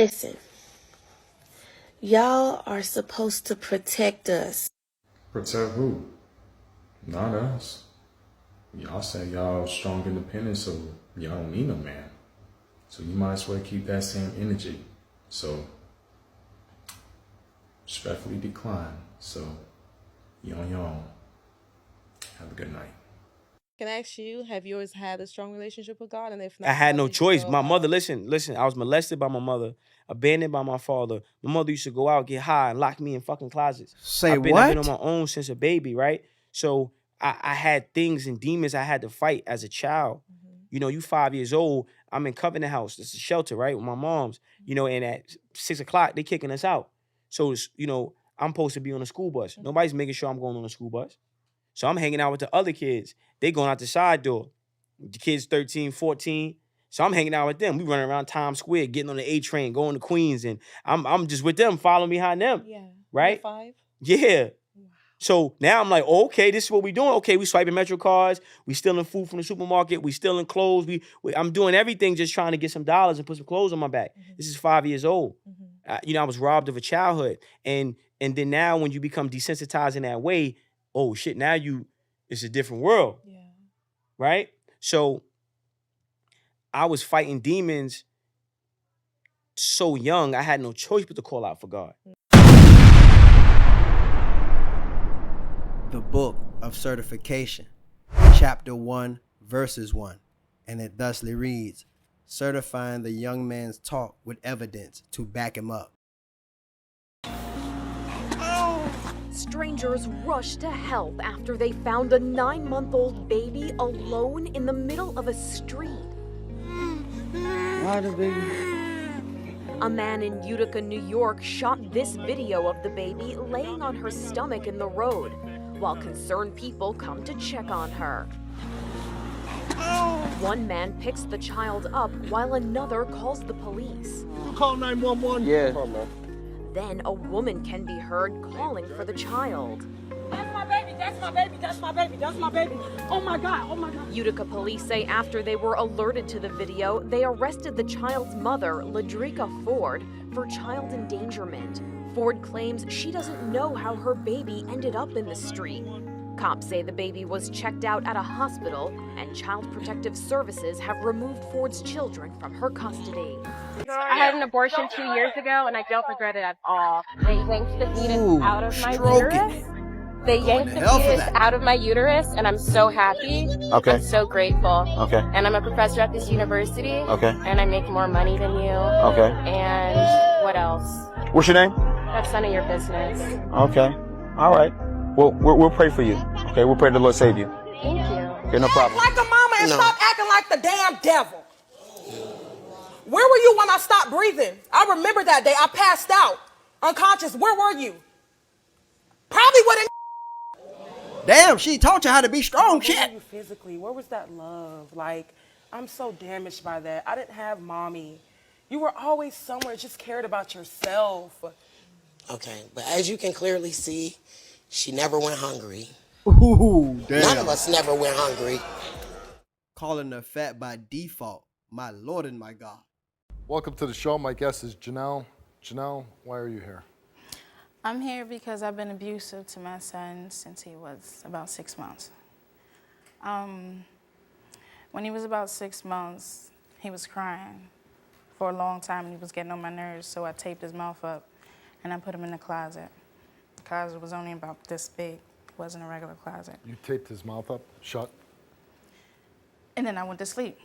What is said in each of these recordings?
Listen, y'all are supposed to protect us. Protect who? Not us. Y'all say y'all strong independent, so y'all don't need no man. So you might as well keep that same energy. So, respectfully decline. So, you on your own. Have a good night. Can I ask you, have you always had a strong relationship with God? And if not, I had how no did you choice. go My mother, about- listen, I was molested by my mother, abandoned by my father. My mother used to go out, get high, and lock me in fucking closets. Say I've been what? on my own since a baby, right? So I had things and demons I had to fight as a child. You know, you 5 years old, I'm in Covenant House. It's a shelter, right? With my mom's, you know, and at 6 o'clock, they kicking us out. So, it's, you know, I'm supposed to be on a school bus. Nobody's making sure I'm going on a school bus. So I'm hanging out with the other kids. They going out the side door. The kids 13, 14. So I'm hanging out with them. We running around Times Square, getting on the A train, going to Queens, and I'm just with them, following behind them. Yeah. Right? You're 5? Yeah. Wow. So now I'm like, okay, this is what we doing. Okay, we swiping Metro cards. We stealing food from the supermarket. We stealing clothes. I'm doing everything just trying to get some dollars and put some clothes on my back. This is 5 years old. You know, I was robbed of a childhood. And then now when you become desensitized in that way, oh shit, now it's a different world. Yeah. Right? So I was fighting demons so young, I had no choice but to call out for God. The Book of Certification, Chapter 1, Verses 1, and it thusly reads, certifying the young man's talk with evidence to back him up. Strangers rushed to help after they found a 9-month-old baby alone in the middle of a street. Why the baby? A man in Utica, New York shot this video of the baby laying on her stomach in the road, while concerned people come to check on her. One man picks the child up while another calls the police. You call 911? Yeah. Then a woman can be heard calling for the child. That's my baby, that's my baby, that's my baby, that's my baby. Oh my God, oh my God. Utica police say after they were alerted to the video, they arrested the child's mother, Ladrika Ford, for child endangerment. Ford claims she doesn't know how her baby ended up in the street. Cops say the baby was checked out at a hospital, and Child Protective Services have removed Ford's children from her custody. I had an abortion 2 years ago, and I don't regret it at all. They yanked the fetus out of my uterus. They yanked the fetus out of my uterus, and I'm so happy. Okay. I'm so grateful. Okay. And I'm a professor at this university. Okay. And I make more money than you. Okay. And what else? What's your name? That's none of your business. Okay. All right. Well, we'll pray for you. Okay. We'll pray the Lord save you. Thank you. Okay, no problem. Act like a mama and stop acting like the damn devil. Where were you when I stopped breathing? I remember that day. I passed out, unconscious. Where were you? Probably wouldn't. Damn, she taught you how to be strong, Where shit. were you physically? Where was that love? Like, I'm so damaged by that. I didn't have mommy. You were always somewhere, just cared about yourself. Okay, but as you can clearly see, she never went hungry. Ooh, damn. None of us never went hungry. Calling her fat by default. My Lord and my God. Welcome to the show. My guest is Janelle. Janelle, why are you here? I'm here because I've been abusive to my son since he was about 6 months. When he was about 6 months, he was crying for a long time and he was getting on my nerves, so I taped his mouth up and I put him in the closet. The closet was only about this big. It wasn't a regular closet. You taped his mouth up, shut? And then I went to sleep.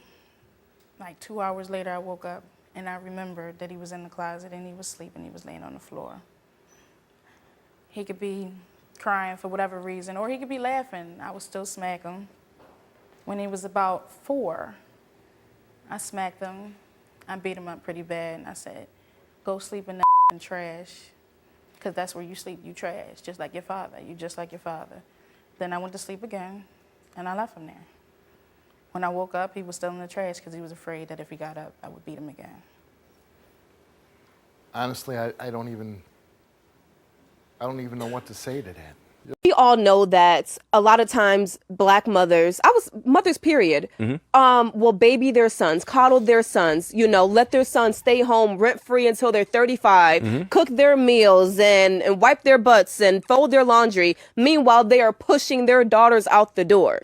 Like 2 hours later, I woke up and I remembered that he was in the closet and he was sleeping. He was laying on the floor. He could be crying for whatever reason, or he could be laughing. I would still smack him. When he was about 4, I smacked him. I beat him up pretty bad, and I said, go sleep in that trash, because that's where you sleep, you trash, just like your father. You just like your father. Then I went to sleep again, and I left him there. When I woke up, he was still in the trash because he was afraid that if he got up, I would beat him again. Honestly, I don't even know what to say to that. We all know that a lot of times black mothers, mothers, period, will baby their sons, coddle their sons, you know, let their sons stay home rent-free until they're 35, cook their meals and wipe their butts and fold their laundry. Meanwhile, they are pushing their daughters out the door.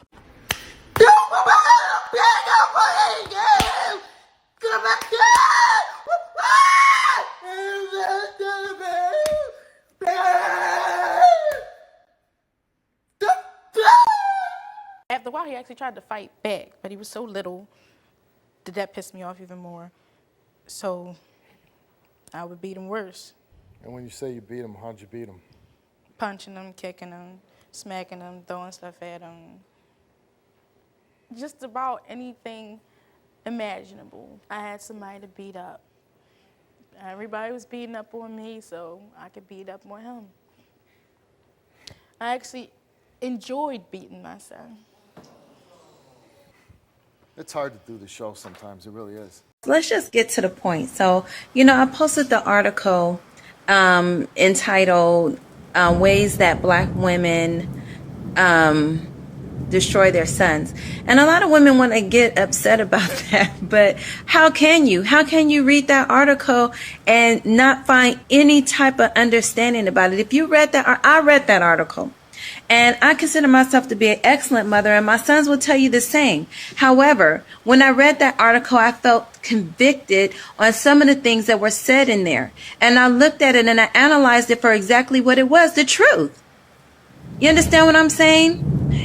After a while, he actually tried to fight back, but he was so little that pissed me off even more. So I would beat him worse. And when you say you beat him, how'd you beat him? Punching him, kicking him, smacking him, throwing stuff at him. Just about anything imaginable. I had somebody to beat up. Everybody was beating up on me, so I could beat up on him. I actually enjoyed beating my son. It's hard to do the show sometimes. It really is. Let's just get to the point. So, you know, I posted the article entitled Ways That Black Women Destroy Their Sons. And a lot of women want to get upset about that. But how can you? How can you read that article and not find any type of understanding about it? If you read that, I read that article. And I consider myself to be an excellent mother, and my sons will tell you the same. However, when I read that article, I felt convicted on some of the things that were said in there. And I looked at it and I analyzed it for exactly what it was, the truth. You understand what I'm saying?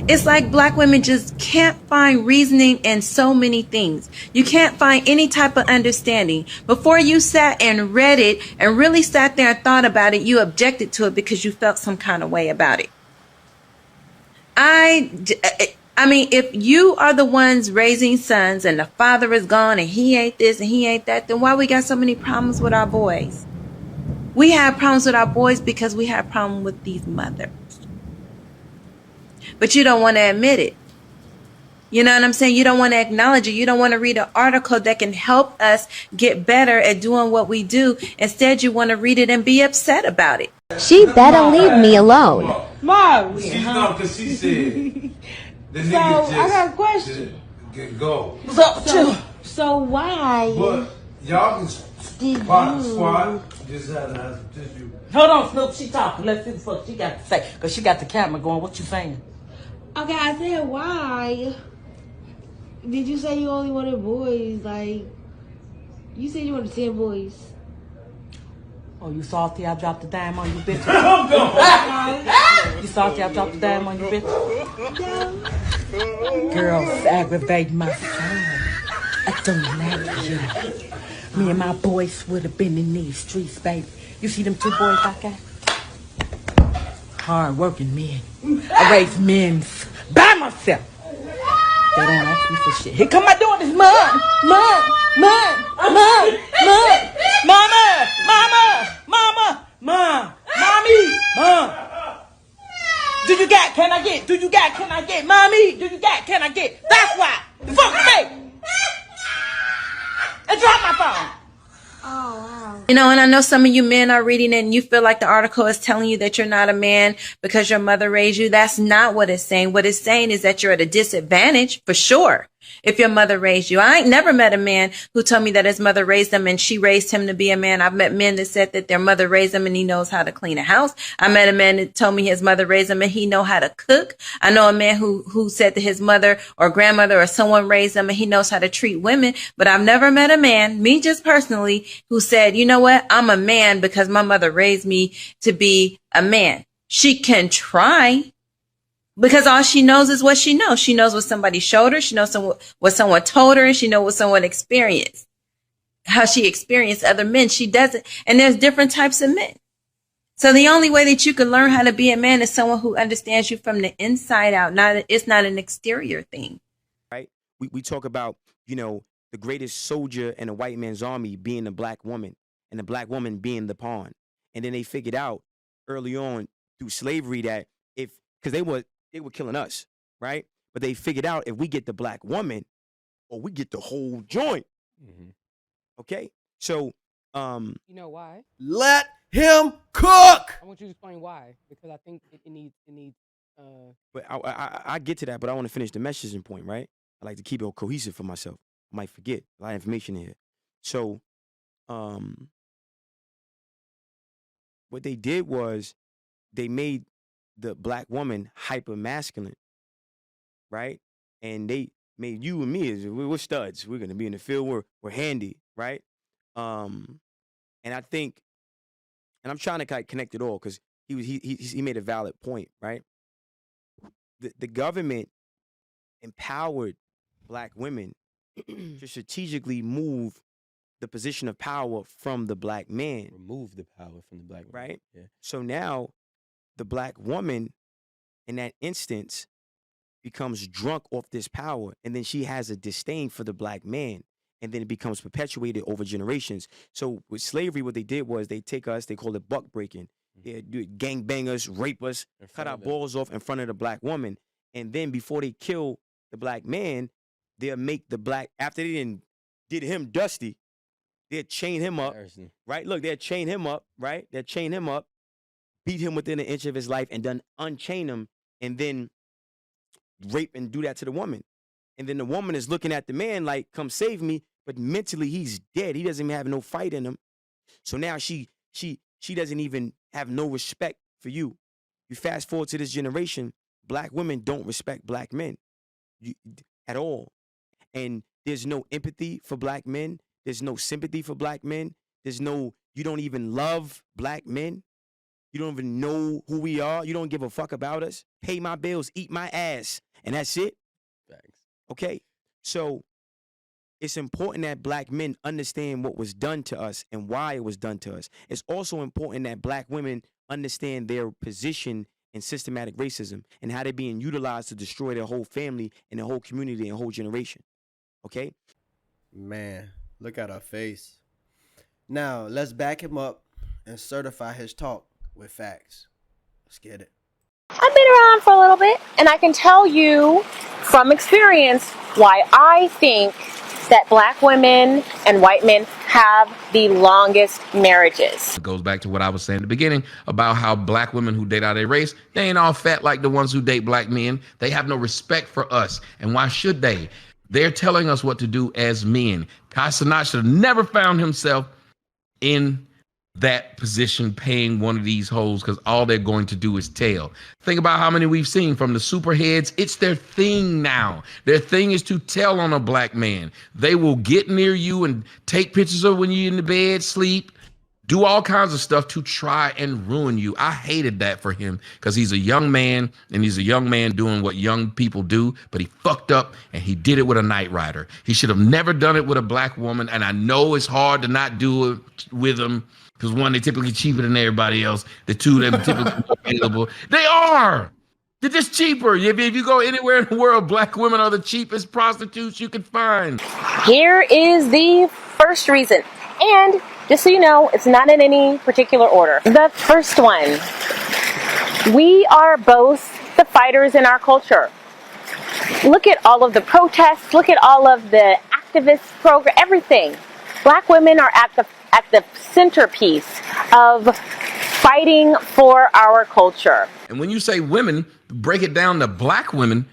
It's like black women just can't find reasoning in so many things. You can't find any type of understanding. Before you sat and read it and really sat there and thought about it, you objected to it because you felt some kind of way about it. I mean, if you are the ones raising sons and the father is gone and he ain't this and he ain't that, then why we got so many problems with our boys? We have problems with our boys because we have problems with these mothers. But you don't want to admit it. You know what I'm saying? You don't want to acknowledge it. You don't want to read an article that can help us get better at doing what we do. Instead, you want to read it and be upset about it. She better leave me alone. Mom, She's not because she said the nigga so just I got a question. Go. So why? But y'all can squad. Just had to have some tissue. Hold on, Snoop. She talking. Let's see what she got to say. Because she got the camera going. What you saying? Okay, I said why. Did you say you only wanted boys? Like, you said you wanted 10 boys. Oh, you salty? I dropped the dime on you, bitch. You salty? I dropped the dime on you, bitch. Girls aggravating my son. I don't like you. Me and my boys would have been in these streets, baby. You see them 2 boys I got? Hard working men. I raise men by myself. They don't ask me for shit. Here come my daughters, mom, mommy, mom. Do you got? Can I get? Do you got? Can I get? Mommy, do you got? Can I get? That's why. Fuck me. And drop my phone. Oh, wow. You know, and I know some of you men are reading it and you feel like the article is telling you that you're not a man because your mother raised you. That's not what it's saying. What it's saying is that you're at a disadvantage for sure if your mother raised you. I ain't never met a man who told me that his mother raised him and she raised him to be a man. I've met men that said that their mother raised him and he knows how to clean a house. I met a man that told me his mother raised him and he know how to cook. I know a man who said that his mother or grandmother or someone raised him and he knows how to treat women. But I've never met a man, me just personally, who said, you know what? I'm a man because my mother raised me to be a man. She can try. Because all she knows is what she knows. She knows what somebody showed her. She knows what someone told her. And she knows what someone experienced. How she experienced other men. She doesn't. And there's different types of men. So the only way that you can learn how to be a man is someone who understands you from the inside out. It's not an exterior thing. Right? We talk about, you know, the greatest soldier in a white man's army being the black woman and the black woman being the pawn. And then they figured out early on through slavery that because they were killing us, right? But they figured out if we get the black woman, or we get the whole joint. Mm-hmm. Okay, so you know why? Let him cook. I want you to explain why, because I think it needs But I get to that, but I want to finish the messaging point, right? I like to keep it cohesive for myself. I might forget a lot of information here. So, what they did was they made the black woman hyper masculine, right? And they made you and me as we're studs. We're gonna be in the field. We're handy, right? And I think, and I'm trying to connect it all because he made a valid point, right? The government empowered black women to strategically move the position of power from the black man. Remove the power from the black man. Right? Yeah. So now the black woman in that instance becomes drunk off this power, and then she has a disdain for the black man, and then it becomes perpetuated over generations. So with slavery, what they did was they take us, they call it buck breaking. They do it, gang bang us, rape us, cut our balls off in front of the black woman. And then before they kill the black man, they'll make the black, after they did him dusty, they'll chain him up, right? Look, they'll chain him up, right? They'll chain him up, beat him within an inch of his life, and then unchain him, and then rape and do that to the woman. And then the woman is looking at the man like, come save me, but mentally he's dead. He doesn't even have no fight in him. So now she doesn't even have no respect for you. You fast forward to this generation, black women don't respect black men at all. And there's no empathy for black men. There's no sympathy for black men. You don't even love black men. You don't even know who we are. You don't give a fuck about us. Pay my bills, eat my ass, and that's it. Thanks. Okay? So it's important that black men understand what was done to us and why it was done to us. It's also important that black women understand their position in systematic racism and how they're being utilized to destroy their whole family and their whole community and whole generation. Okay? Man, look at her face. Now, let's back him up and certify his talk with facts. Let's get it. I've been around for a little bit, and I can tell you from experience why I think that black women and white men have the longest marriages. It goes back to what I was saying at the beginning about how black women who date out of their race, they ain't all fat like the ones who date black men. They have no respect for us. And why should they? They're telling us what to do as men. Kai Cenat should have never found himself in that position paying one of these hoes because all they're going to do is tell. Think about how many we've seen from the superheads. It's their thing now. Their thing is to tell on a black man. They will get near you and take pictures of when you're in the bed, sleep, do all kinds of stuff to try and ruin you. I hated that for him because he's a young man and he's a young man doing what young people do, but he fucked up and he did it with a Knight Rider. He should have never done it with a black woman, and I know it's hard to not do it with them because one, they're typically cheaper than everybody else. The two, they're typically more available. They are. They're just cheaper. If you go anywhere in the world, black women are the cheapest prostitutes you can find. Here is the first reason. And just so you know, it's not in any particular order. The first one, we are both the fighters in our culture. Look at all of the protests, look at all of the activist program, everything. Black women are at the centerpiece of fighting for our culture. And when you say women, break it down to black women,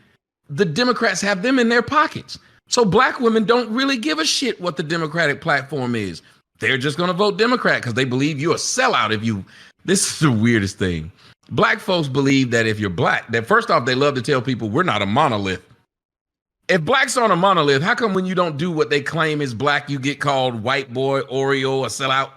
the Democrats have them in their pockets. So black women don't really give a shit what the Democratic platform is. They're just going to vote Democrat because they believe you're a sellout if you... This is the weirdest thing. Black folks believe that if you're black, that first off, they love to tell people we're not a monolith. If blacks aren't a monolith, how come when you don't do what they claim is black, you get called white boy, Oreo, a sellout?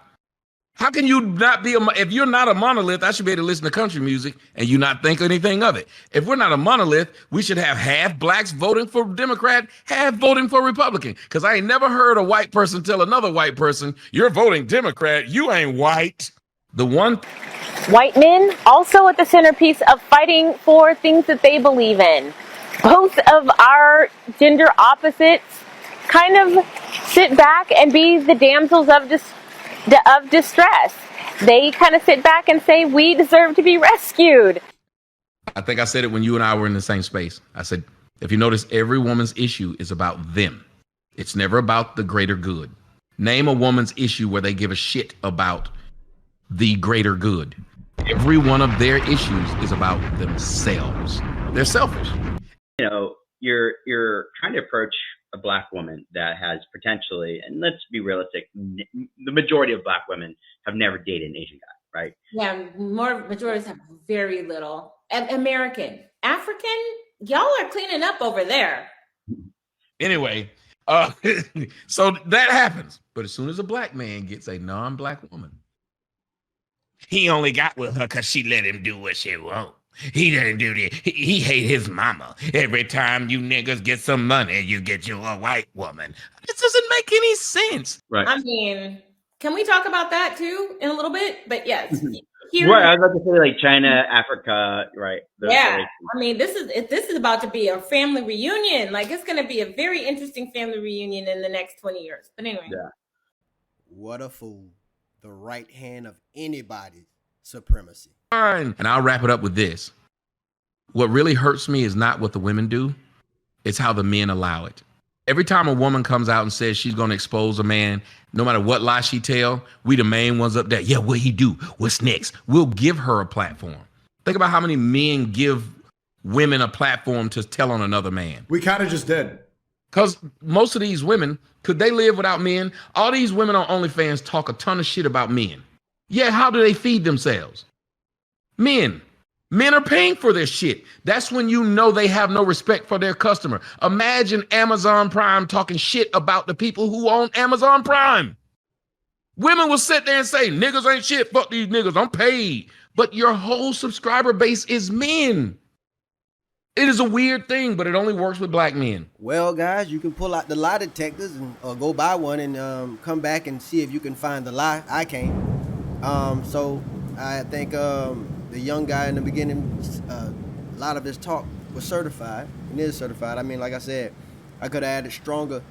How can you not be if you're not a monolith, I should be able to listen to country music and you not think anything of it. If we're not a monolith, we should have half blacks voting for Democrat, half voting for Republican. Because I ain't never heard a white person tell another white person, you're voting Democrat, you ain't white. White men also at the centerpiece of fighting for things that they believe in. Both of our gender opposites kind of sit back and be the damsels of distress. They kind of sit back and say, we deserve to be rescued. I think I said it when you and I were in the same space. I said, if you notice, every woman's issue is about them. It's never about the greater good. Name a woman's issue where they give a shit about the greater good. Every one of their issues is about themselves. They're selfish. You know, you're trying to approach a black woman that has potentially, and let's be realistic, the majority of black women have never dated an Asian guy, right? Yeah, majorities have very little. American, African, y'all are cleaning up over there. Anyway, so that happens. But as soon as a black man gets a non-black woman, he only got with her because she let him do what she want. He didn't do that. He hate his mama. Every time you niggas get some money, you get you a white woman. This doesn't make any sense. Right. I mean, can we talk about that too in a little bit? But yes. Here, Right, I was about to say like China, Africa, right? Yeah, I mean, this is about to be a family reunion. Like, it's going to be a very interesting family reunion in the next 20 years. But anyway. Yeah. What a fool. The right hand of anybody's supremacy. Fine. And I'll wrap it up with this. What really hurts me is not what the women do. It's how the men allow it. Every time a woman comes out and says she's going to expose a man, no matter what lie she tell, we the main ones up there. Yeah, what he do? What's next? We'll give her a platform. Think about how many men give women a platform to tell on another man. We kind of just did. Because most of these women, could they live without men? All these women on OnlyFans talk a ton of shit about men. Yeah, how do they feed themselves? Men. Men are paying for this shit. That's when you know they have no respect for their customer. Imagine Amazon Prime talking shit about the people who own Amazon Prime. Women will sit there and say, niggas ain't shit, fuck these niggas, I'm paid. But your whole subscriber base is men. It is a weird thing, but it only works with black men. Well, guys, you can pull out the lie detectors or go buy one and come back and see if you can find the lie. I can't. So I think the young guy in the beginning, a lot of his talk was certified and is certified. I mean, like I said, I could have added stronger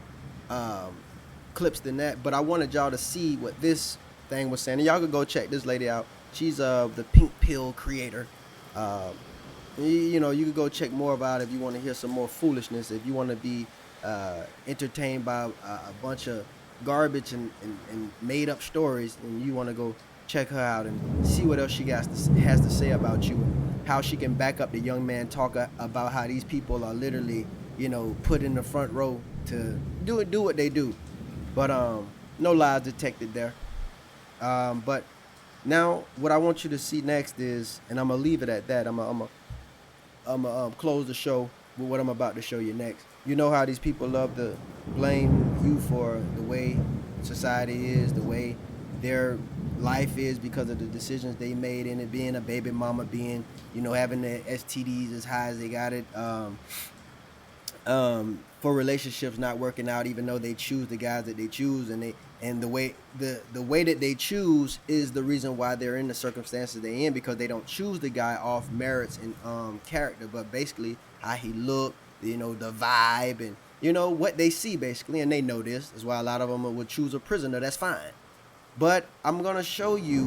clips than that, but I wanted y'all to see what this thing was saying. And y'all could go check this lady out. She's the Pink Pill creator. You know, you could go check more about it if you want to hear some more foolishness, if you want to be entertained by a bunch of garbage and made up stories, and you want to go check her out and see what else she has to say about you, and how she can back up the young man talk about how these people are literally, you know, put in the front row to do what they do. But no lies detected there. But now what I want you to see next is, and I'm gonna leave it at that. I'm gonna close the show with what I'm about to show you next. You know how these people love to blame you for the way society is, the way their life is because of the decisions they made in it, being a baby mama, being, you know, having the STDs as high as they got it, for relationships not working out even though they choose the guys that they choose, and the way that they choose is the reason why they're in the circumstances they're in, because they don't choose the guy off merits and character, but basically how he looked, you know, the vibe, and you know what they see basically, and they know this. That's why a lot of them would choose a prisoner. That's fine. But I'm going to show you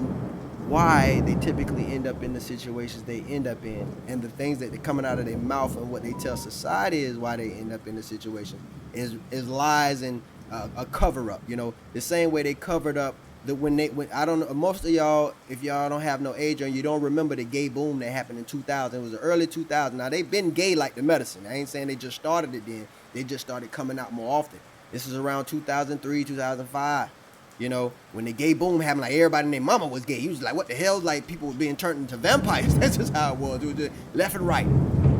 why they typically end up in the situations they end up in, and the things that are coming out of their mouth and what they tell society is why they end up in the situation is lies and a cover up. You know, the same way they covered up when I don't know, most of y'all, if y'all don't have no age on, you don't remember the gay boom that happened in 2000. It was the early 2000s. Now they've been gay like the medicine. I ain't saying they just started it then. They just started coming out more often. This is around 2003, 2005. You know, when the gay boom happened, like everybody and their mama was gay. He was like, what the hell? Like people were being turned into vampires. That's just how it was. It was just left and right.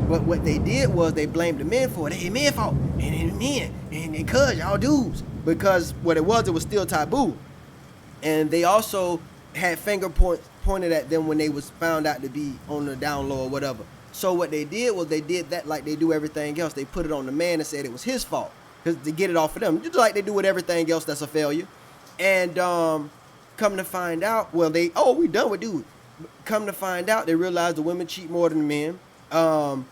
But what they did was they blamed the men for it. Hey, men fault. And men. And cuz y'all dudes. Because what it was still taboo. And they also had finger pointed at them when they was found out to be on the down low or whatever. So what they did was they did that like they do everything else. They put it on the man and said it was his fault. Because to get it off of them. Just like they do with everything else that's a failure. And come to find out, well, we done with dude. Come to find out, they realized the women cheat more than the men.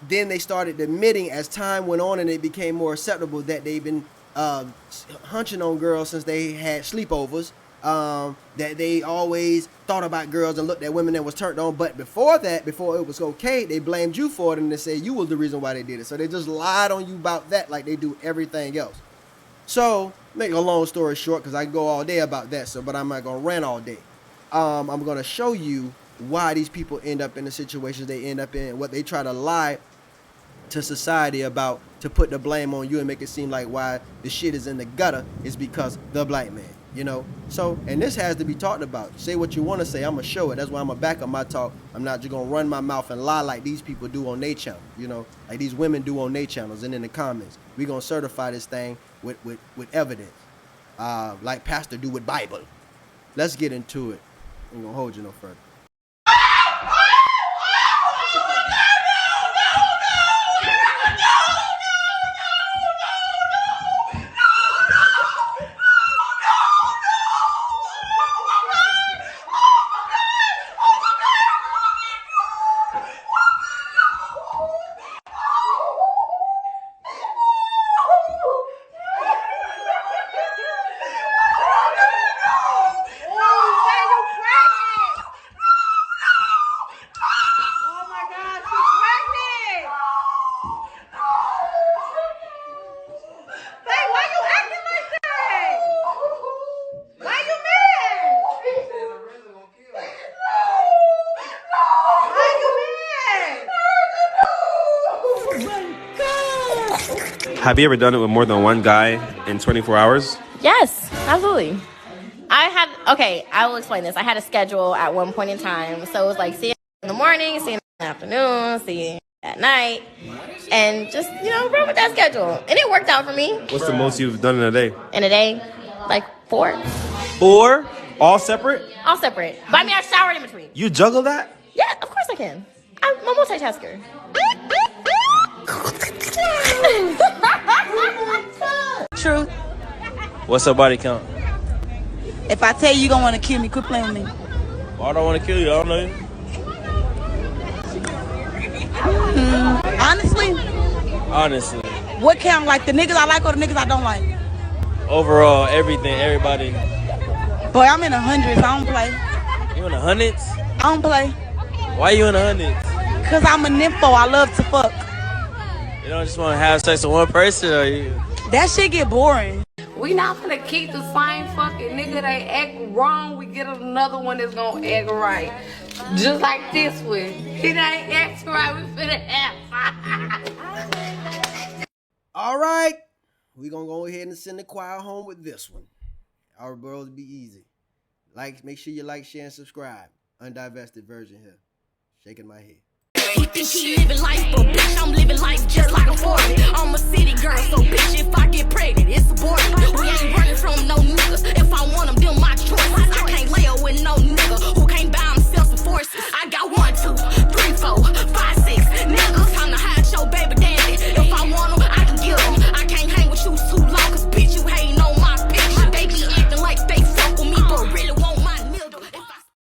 Then they started admitting as time went on and it became more acceptable that they've been hunching on girls since they had sleepovers. That they always thought about girls and looked at women that was turned on. But before that, before it was okay, they blamed you for it and they said you was the reason why they did it. So they just lied on you about that like they do everything else. So, make a long story short, because I can go all day about that, but I'm not going to rant all day. I'm gonna show you why these people end up in the situations they end up in, what they try to lie to society about, to put the blame on you and make it seem like why the shit is in the gutter is because the black man, you know. So, and this has to be talked about. Say what you want to say, I'm gonna show it. That's why I'm gonna back up my talk. I'm not just gonna run my mouth and lie like these people do on their channel, you know, like these women do on their channels and in the comments. We gonna certify this thing with evidence, like Pastor do with Bible. Let's get into it. I'm gonna hold you no further. Have you ever done it with more than one guy in 24 hours? Yes, absolutely. I will explain this. I had a schedule at one point in time. So it was like seeing in the morning, seeing in the afternoon, seeing at night, and just, run with that schedule. And it worked out for me. What's the most you've done in a day? In a day, like 4. 4? All separate? All separate. But I mean, I showered in between. You juggle that? Yeah, of course I can. I'm a multitasker. True. What's your body count? If I tell you, you're gonna want to kill me. Quit playing with me. Well, I don't want to kill you. I don't know you. Honestly, Honestly. what count? Like the niggas I like or the niggas I don't like? Overall, everything, everybody. Boy, I'm in the hundreds. I don't play. You in the hundreds? I don't play. Why you in the hundreds? Cause I'm a nympho. I love to fuck. You don't just want to have sex with one person, or you? That shit get boring. We not gonna keep the same fucking nigga that act wrong. We get another one that's gonna act right. Just like this one. He ain't act right, we finna act. All right. We're going to go ahead and send the choir home with this one. Our world be easy. Make sure you like, share, and subscribe. Undivested version here. Shaking my head. He think he living life, but bitch, I'm living life just like a 40. I'm a city girl, so bitch, if I get pregnant, it's aborted. We ain't running from no niggas. If I want them my choices. I can't